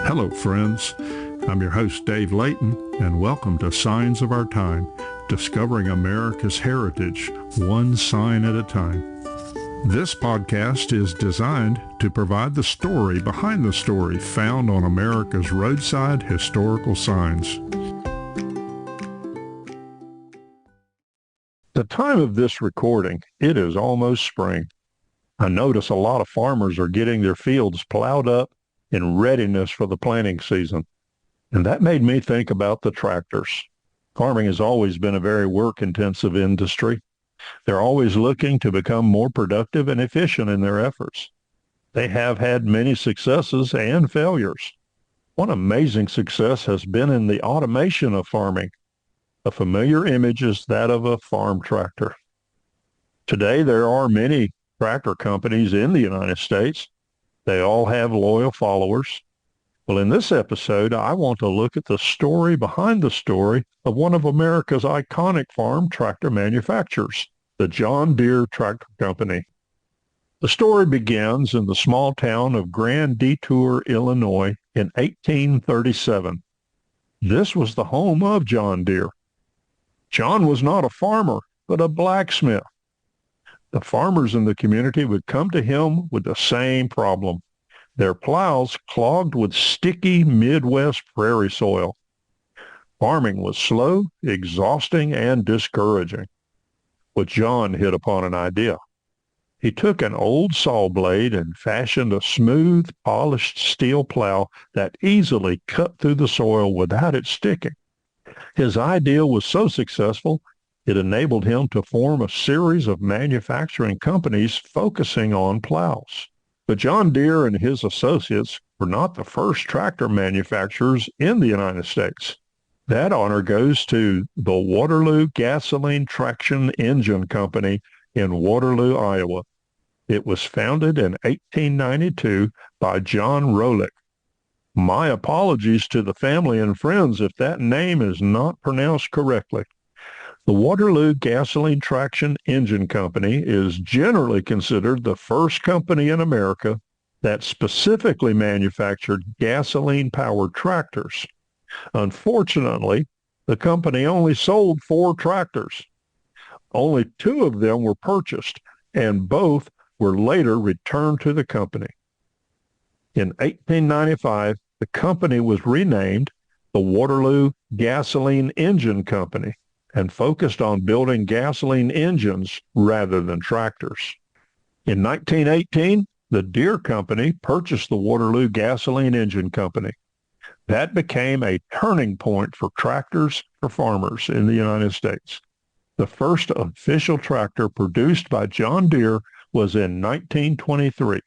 Hello, friends. I'm your host, Dave Layton, and welcome to Signs of Our Time, discovering America's heritage, one sign at a time. This podcast is designed to provide the story behind the story found on America's roadside historical signs. The time of this recording, it is almost spring. I notice a lot of farmers are getting their fields plowed up in readiness for the planting season. And that made me think about the tractors. Farming has always been a very work-intensive industry. They're always looking to become more productive and efficient in their efforts. They have had many successes and failures. One amazing success has been in the automation of farming. A familiar image is that of a farm tractor. Today, there are many tractor companies in the United States. They all have loyal followers. Well, in this episode, I want to look at the story behind the story of one of America's iconic farm tractor manufacturers, the John Deere Tractor Company. The story begins in the small town of Grand Detour, Illinois in 1837. This was the home of John Deere. John was not a farmer, but a blacksmith. The farmers in the community would come to him with the same problem. Their plows clogged with sticky Midwest prairie soil. Farming was slow, exhausting, and discouraging. But John hit upon an idea. He took an old saw blade and fashioned a smooth, polished steel plow that easily cut through the soil without it sticking. His idea was so successful, it enabled him to form a series of manufacturing companies focusing on plows. But John Deere and his associates were not the first tractor manufacturers in the United States. That honor goes to the Waterloo Gasoline Traction Engine Company in Waterloo, Iowa. It was founded in 1892 by John Rolick. My apologies to the family and friends if that name is not pronounced correctly. The Waterloo Gasoline Traction Engine Company is generally considered the first company in America that specifically manufactured gasoline-powered tractors. Unfortunately, the company only sold 4 tractors. Only 2 of them were purchased, and both were later returned to the company. In 1895, the company was renamed the Waterloo Gasoline Engine Company and focused on building gasoline engines rather than tractors. In 1918, the Deere Company purchased the Waterloo Gasoline Engine Company. That became a turning point for tractors for farmers in the United States. The first official tractor produced by John Deere was in 1923.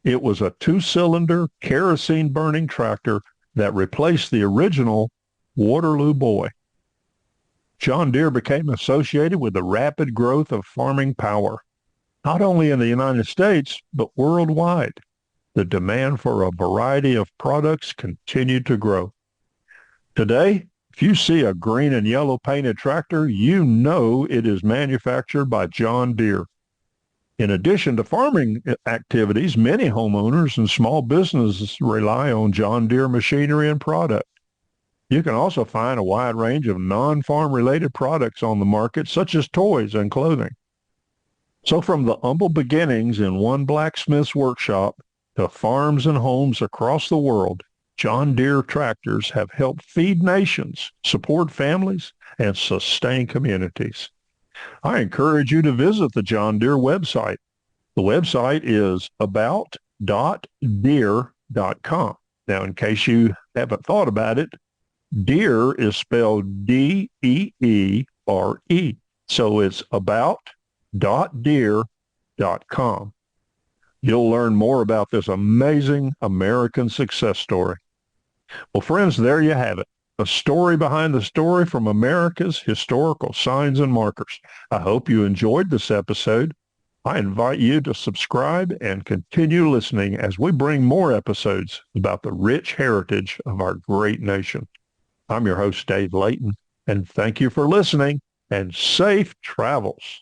It was a 2-cylinder kerosene-burning tractor that replaced the original Waterloo Boy. John Deere became associated with the rapid growth of farming power, not only in the United States, but worldwide. The demand for a variety of products continued to grow. Today, if you see a green and yellow painted tractor, you know it is manufactured by John Deere. In addition to farming activities, many homeowners and small businesses rely on John Deere machinery and product. You can also find a wide range of non-farm related products on the market, such as toys and clothing. So from the humble beginnings in one blacksmith's workshop to farms and homes across the world, John Deere tractors have helped feed nations, support families, and sustain communities. I encourage you to visit the John Deere website. The website is about.deere.com. Now, in case you haven't thought about it, Deere is spelled D-E-E-R-E. So it's about.deere.com. You'll learn more about this amazing American success story. Well, friends, there you have it. A story behind the story from America's historical signs and markers. I hope you enjoyed this episode. I invite you to subscribe and continue listening as we bring more episodes about the rich heritage of our great nation. I'm your host, Dave Layton, and thank you for listening and safe travels.